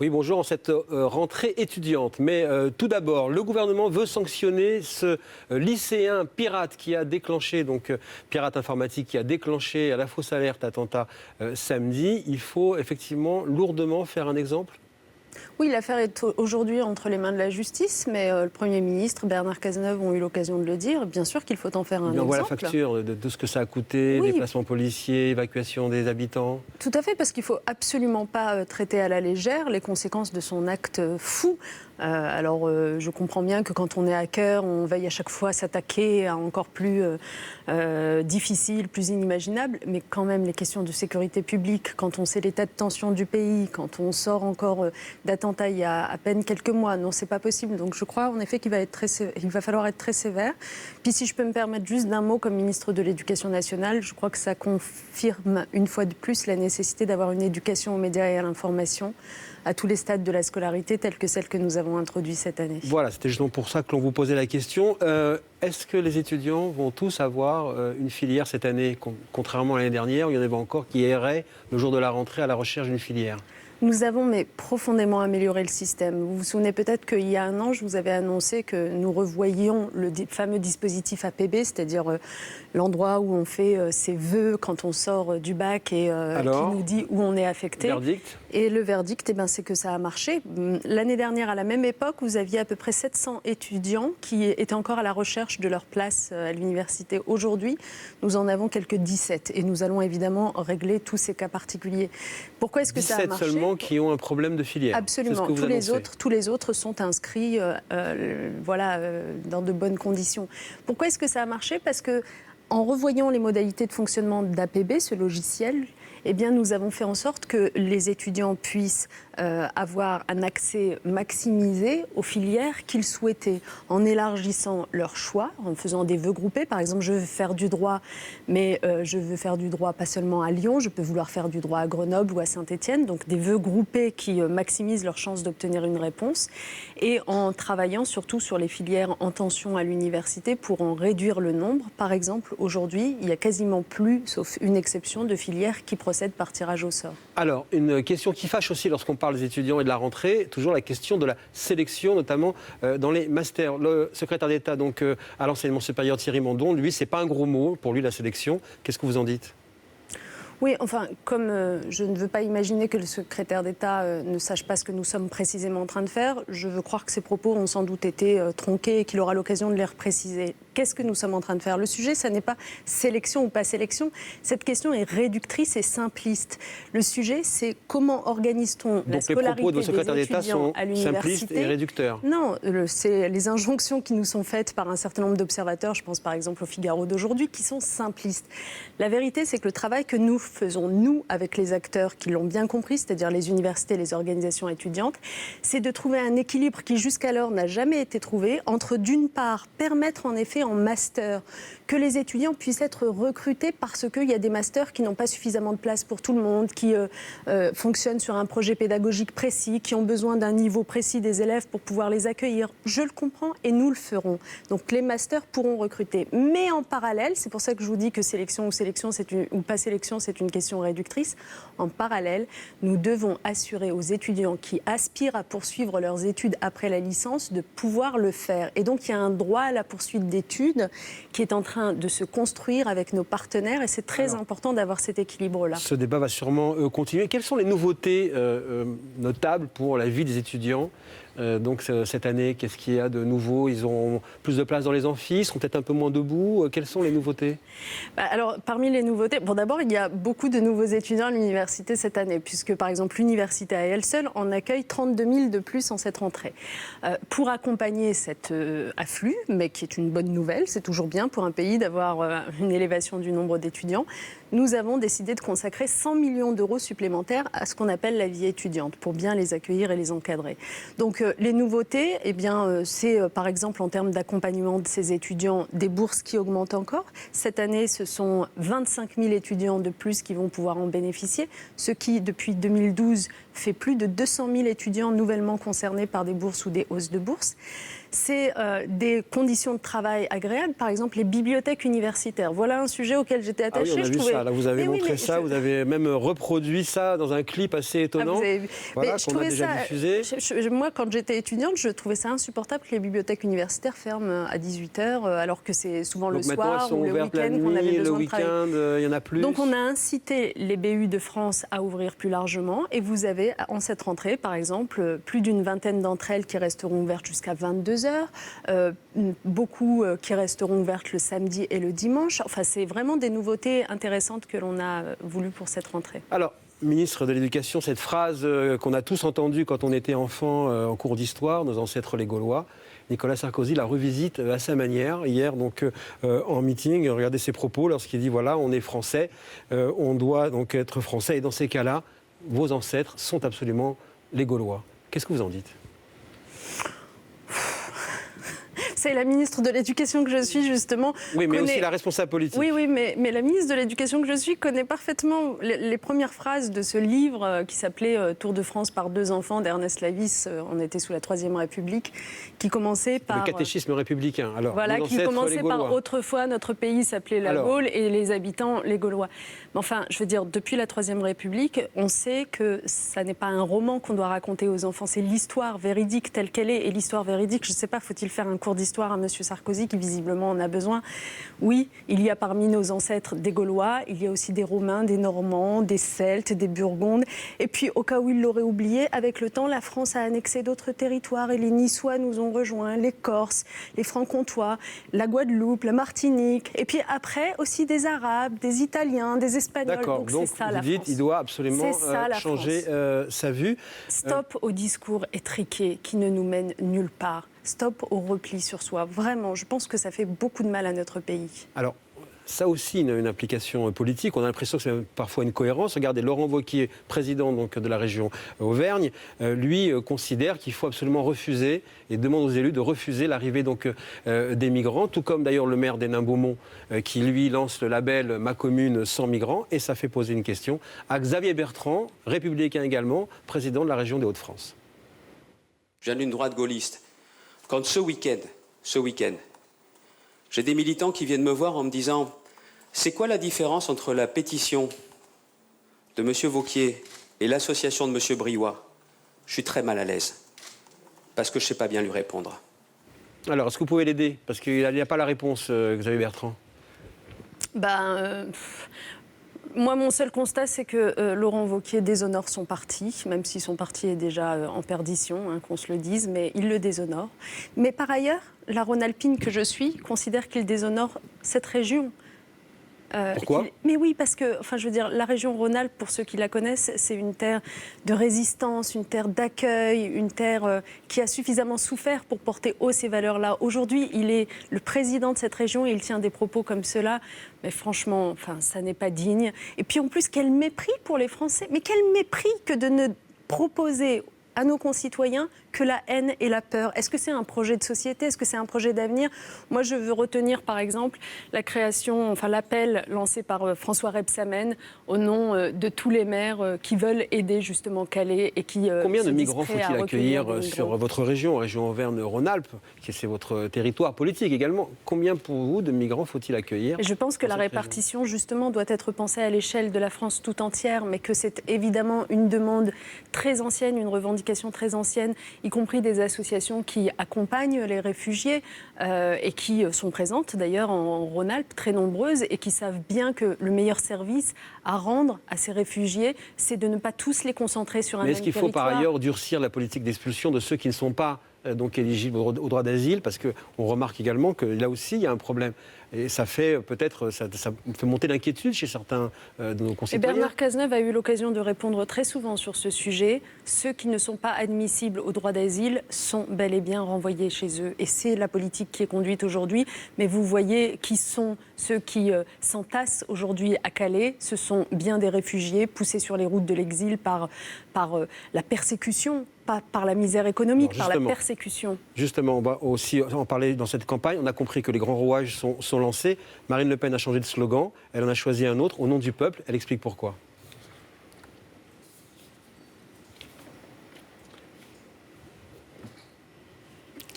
Oui, bonjour, en cette rentrée étudiante. Mais tout d'abord, le gouvernement veut sanctionner ce lycéen pirate qui a déclenché, pirate informatique qui a déclenché la fausse alerte attentat samedi. Il faut effectivement lourdement faire un exemple. Oui, l'affaire est aujourd'hui entre les mains de la justice, mais le Premier ministre, Bernard Cazeneuve, ont eu l'occasion de le dire. Bien sûr qu'il faut en faire un exemple. On voit la facture de ce que ça a coûté, oui. Déplacements policiers, évacuation des habitants. Tout à fait, parce qu'il ne faut absolument pas traiter à la légère les conséquences de son acte fou. Je comprends bien que quand on est hacker, on veille à chaque fois s'attaquer à encore plus difficile, plus inimaginable. Mais quand même, les questions de sécurité publique, quand on sait l'état de tension du pays, quand on sort encore d'attentats il y a à peine quelques mois, non, c'est pas possible. Donc je crois en effet qu'il va falloir être très sévère. Puis si je peux me permettre juste d'un mot comme ministre de l'Éducation nationale, je crois que ça confirme une fois de plus la nécessité d'avoir une éducation aux médias et à l'information à tous les stades de la scolarité, telle que celle que nous avons introduite cette année. Voilà, c'était justement pour ça que l'on vous posait la question. Est-ce que les étudiants vont tous avoir une filière cette année, contrairement à l'année dernière, où il y en avait encore qui erraient le jour de la rentrée à la recherche d'une filière ? Nous avons profondément amélioré le système. Vous vous souvenez peut-être qu'il y a un an, je vous avais annoncé que nous revoyions le fameux dispositif APB, c'est-à-dire l'endroit où on fait ses vœux quand on sort du bac et qui nous dit où on est affecté. Verdict ? Et le verdict, c'est que ça a marché. L'année dernière, à la même époque, vous aviez à peu près 700 étudiants qui étaient encore à la recherche de leur place à l'université. Aujourd'hui, nous en avons quelques 17 et nous allons évidemment régler tous ces cas particuliers. Pourquoi est-ce que ça a marché ? Seulement qui ont un problème de filière. Absolument. Tous les autres sont inscrits dans de bonnes conditions. Pourquoi est-ce que ça a marché ? Parce que en revoyant les modalités de fonctionnement d'APB, ce logiciel, nous avons fait en sorte que les étudiants puissent avoir un accès maximisé aux filières qu'ils souhaitaient, en élargissant leur choix, en faisant des vœux groupés. Par exemple, je veux faire du droit, mais je veux faire du droit pas seulement à Lyon, je peux vouloir faire du droit à Grenoble ou à Saint-Étienne. Donc des vœux groupés qui maximisent leurs chances d'obtenir une réponse. Et en travaillant surtout sur les filières en tension à l'université pour en réduire le nombre. Par exemple, aujourd'hui, il n'y a quasiment plus, sauf une exception, de filières qui procèdent par tirage au sort. Alors, une question qui fâche aussi lorsqu'on parle des étudiants et de la rentrée, toujours la question de la sélection, notamment dans les masters. Le secrétaire d'État à l'enseignement supérieur, Thierry Mandon, lui, c'est pas un gros mot pour lui, la sélection. Qu'est-ce que vous en dites ? Oui, comme je ne veux pas imaginer que le secrétaire d'État ne sache pas ce que nous sommes précisément en train de faire, je veux croire que ses propos ont sans doute été tronqués et qu'il aura l'occasion de les repréciser. Qu'est-ce que nous sommes en train de faire ? Le sujet, ça n'est pas sélection ou pas sélection. Cette question est réductrice et simpliste. Le sujet, c'est comment organise-t-on la scolarité des étudiants à l'université ? Simplistes et réducteurs. Non, c'est les injonctions qui nous sont faites par un certain nombre d'observateurs, je pense par exemple au Figaro d'aujourd'hui, qui sont simplistes. La vérité, c'est que le travail que nous faisons, nous, avec les acteurs qui l'ont bien compris, c'est-à-dire les universités, les organisations étudiantes, c'est de trouver un équilibre qui jusqu'alors n'a jamais été trouvé entre, d'une part, permettre en effet en master que les étudiants puissent être recrutés parce qu'il y a des masters qui n'ont pas suffisamment de place pour tout le monde, qui fonctionnent sur un projet pédagogique précis, qui ont besoin d'un niveau précis des élèves pour pouvoir les accueillir. Je le comprends et nous le ferons. Donc les masters pourront recruter. Mais en parallèle, c'est pour ça que je vous dis que sélection ou pas sélection, c'est une question réductrice. En parallèle, nous devons assurer aux étudiants qui aspirent à poursuivre leurs études après la licence de pouvoir le faire. Et donc il y a un droit à la poursuite d'études qui est en train de se construire avec nos partenaires et c'est très important d'avoir cet équilibre-là. Ce débat va sûrement continuer. Quelles sont les nouveautés notables pour la vie des étudiants ? Cette année, qu'est-ce qu'il y a de nouveau ? Ils ont plus de place dans les amphis, ils seront peut-être un peu moins debout. Quelles sont les nouveautés ? Alors, parmi les nouveautés, d'abord, il y a beaucoup de nouveaux étudiants à l'université cette année, puisque, par exemple, l'université à elle seule en accueille 32 000 de plus en cette rentrée. Pour accompagner cet afflux, mais qui est une bonne nouvelle, c'est toujours bien pour un pays d'avoir une élévation du nombre d'étudiants, nous avons décidé de consacrer 100 millions d'euros supplémentaires à ce qu'on appelle la vie étudiante, pour bien les accueillir et les encadrer. Donc, les nouveautés, c'est par exemple en termes d'accompagnement de ces étudiants, des bourses qui augmentent encore. Cette année, ce sont 25 000 étudiants de plus qui vont pouvoir en bénéficier, ce qui, depuis 2012, fait plus de 200 000 étudiants nouvellement concernés par des bourses ou des hausses de bourse. C'est des conditions de travail agréables, par exemple les bibliothèques universitaires. Voilà un sujet auquel j'étais attachée. Ah oui, on a vu ça, là, vous avez montré ça, vous avez même reproduit ça dans un clip assez étonnant, voilà, qu'on a déjà diffusé. Moi, quand j'étais étudiante, je trouvais ça insupportable que les bibliothèques universitaires ferment à 18h, alors que c'est souvent le soir ou le week-end qu'on avait besoin de travailler. Il y en a plus. Donc on a incité les BU de France à ouvrir plus largement, et vous avez en cette rentrée, par exemple, plus d'une vingtaine d'entre elles qui resteront ouvertes jusqu'à 22h, beaucoup qui resteront ouvertes le samedi et le dimanche. Enfin, c'est vraiment des nouveautés intéressantes que l'on a voulu pour cette rentrée. Alors, ministre de l'Éducation, cette phrase qu'on a tous entendue quand on était enfant en cours d'histoire, nos ancêtres les Gaulois, Nicolas Sarkozy la revisite à sa manière hier, donc en meeting. Regardez ses propos lorsqu'il dit voilà, on est français, on doit donc être français, et dans ces cas-là, vos ancêtres sont absolument les Gaulois. Qu'est-ce que vous en dites ? C'est la ministre de l'Éducation que je suis, justement. Oui, mais aussi la responsable politique. Oui, mais la ministre de l'Éducation que je suis connaît parfaitement les premières phrases de ce livre qui s'appelait Tour de France par deux enfants d'Ernest Lavis. On était sous la Troisième République, qui commençait par... Le catéchisme républicain. Alors, voilà, qui commençait par autrefois notre pays s'appelait la Gaule et les habitants les Gaulois. Mais enfin, je veux dire, depuis la Troisième République, on sait que ça n'est pas un roman qu'on doit raconter aux enfants, c'est l'histoire véridique telle qu'elle est. Et l'histoire véridique, je ne sais pas, faut-il faire un cours d'histoire à M. Sarkozy, qui visiblement en a besoin. Oui, il y a parmi nos ancêtres des Gaulois, il y a aussi des Romains, des Normands, des Celtes, des Burgondes. Et puis, au cas où il l'aurait oublié, avec le temps, la France a annexé d'autres territoires et les Niçois nous ont rejoints, les Corses, les Franc-Comtois, la Guadeloupe, la Martinique. Et puis après, aussi des Arabes, des Italiens, des Espagnols. D'accord, donc c'est ça, vous la dites France. il doit absolument changer sa vue. Stop au discours étriqué qui ne nous mène nulle part. Stop au repli sur soi. Vraiment, je pense que ça fait beaucoup de mal à notre pays. Alors, ça aussi, une implication politique. On a l'impression que c'est parfois une cohérence. Regardez, Laurent Wauquiez, président donc, de la région Auvergne, lui considère qu'il faut absolument refuser et demande aux élus de refuser l'arrivée donc, des migrants, tout comme d'ailleurs le maire d'Hénin-Beaumont qui, lui, lance le label « Ma commune sans migrants ». Et ça fait poser une question à Xavier Bertrand, républicain également, président de la région des Hauts-de-France. Je viens d'une droite gaulliste. Quand ce week-end, j'ai des militants qui viennent me voir en me disant « C'est quoi la différence entre la pétition de M. Wauquiez et l'association de M. Briouat ?» Je suis très mal à l'aise, parce que je ne sais pas bien lui répondre. Alors, est-ce que vous pouvez l'aider ? Parce qu'il n'y a pas la réponse, Xavier Bertrand. Moi, mon seul constat, c'est que Laurent Wauquiez déshonore son parti, même si son parti est déjà en perdition, qu'on se le dise, mais il le déshonore. Mais par ailleurs, la Rhône-Alpine que je suis considère qu'il déshonore cette région. Pourquoi ? Mais oui, parce que, enfin, je veux dire, la région Rhône-Alpes, pour ceux qui la connaissent, c'est une terre de résistance, une terre d'accueil, une terre qui a suffisamment souffert pour porter haut ces valeurs-là. Aujourd'hui, il est le président de cette région et il tient des propos comme cela. Mais franchement, enfin, ça n'est pas digne. Et puis en plus, quel mépris pour les Français. Mais quel mépris que de ne proposer à nos concitoyens que la haine et la peur. Est-ce que c'est un projet de société ? Est-ce que c'est un projet d'avenir ? Moi, je veux retenir, par exemple, l'appel lancé par François Rebsamen au nom de tous les maires qui veulent aider justement Calais et qui Combien de migrants faut-il accueillir sur votre région Auvergne-Rhône-Alpes, qui c'est votre territoire politique également ? Combien pour vous de migrants faut-il accueillir ? Et je pense que la répartition, justement, doit être pensée à l'échelle de la France tout entière, mais que c'est évidemment une demande très ancienne, une revendication très ancienne, y compris des associations qui accompagnent les réfugiés et qui sont présentes d'ailleurs en Rhône-Alpes, très nombreuses, et qui savent bien que le meilleur service à rendre à ces réfugiés, c'est de ne pas tous les concentrer sur un même territoire. Mais est-ce qu'il faut par ailleurs durcir la politique d'expulsion de ceux qui ne sont pas donc éligibles au droit d'asile, parce qu'on remarque également que là aussi il y a un problème. Et ça fait peut-être, ça fait monter l'inquiétude chez certains de nos concitoyens. Et Bernard Cazeneuve a eu l'occasion de répondre très souvent sur ce sujet. Ceux qui ne sont pas admissibles au droit d'asile sont bel et bien renvoyés chez eux. Et c'est la politique qui est conduite aujourd'hui. Mais vous voyez qui sont ceux qui s'entassent aujourd'hui à Calais. Ce sont bien des réfugiés poussés sur les routes de l'exil par la persécution. Pas par la misère économique, par la persécution. Justement, on va aussi en parler dans cette campagne. On a compris que les grands rouages sont lancés. Marine Le Pen a changé de slogan. Elle en a choisi un autre, au nom du peuple. Elle explique pourquoi.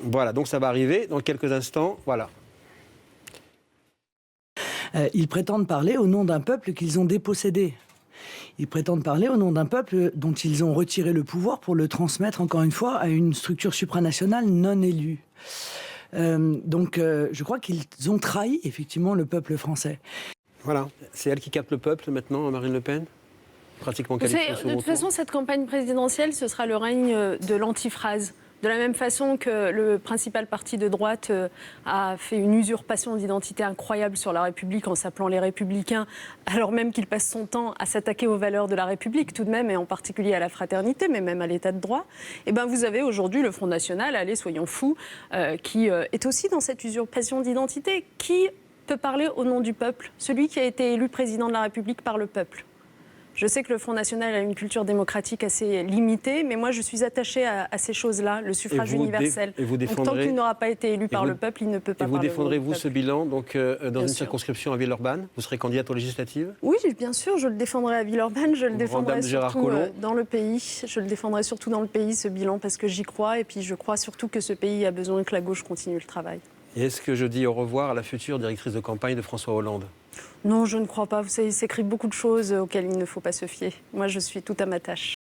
Voilà, donc ça va arriver dans quelques instants. Voilà. Ils prétendent parler au nom d'un peuple qu'ils ont dépossédé. Ils prétendent parler au nom d'un peuple dont ils ont retiré le pouvoir pour le transmettre, encore une fois, à une structure supranationale non élue. Je crois qu'ils ont trahi, effectivement, le peuple français. Voilà, c'est elle qui capte le peuple maintenant, Marine Le Pen, pratiquement qualifiée au second De toute tour. façon, cette campagne présidentielle, ce sera le règne de l'antiphrase. De la même façon que le principal parti de droite a fait une usurpation d'identité incroyable sur la République en s'appelant les Républicains, alors même qu'il passe son temps à s'attaquer aux valeurs de la République tout de même, et en particulier à la fraternité, mais même à l'état de droit, et ben vous avez aujourd'hui le Front National, allez, soyons fous, qui est aussi dans cette usurpation d'identité. Qui peut parler au nom du peuple? Celui qui a été élu président de la République par le peuple. Je sais que le Front National a une culture démocratique assez limitée, mais moi je suis attachée à ces choses-là, le suffrage universel. Donc tant qu'il n'aura pas été élu par le peuple, il ne peut pas parler. Et vous défendrez-vous ce bilan donc, dans une sûr. circonscription à Villeurbanne? Vous serez candidate aux législatives? Oui, bien sûr, je le défendrai à Villeurbanne, je le défendrai surtout dans le pays. Je le défendrai surtout dans le pays, ce bilan, parce que j'y crois, et puis je crois surtout que ce pays a besoin que la gauche continue le travail. Et est-ce que je dis au revoir à la future directrice de campagne de François Hollande? Non, je ne crois pas. Vous savez, il s'écrit beaucoup de choses auxquelles il ne faut pas se fier. Moi, je suis tout à ma tâche.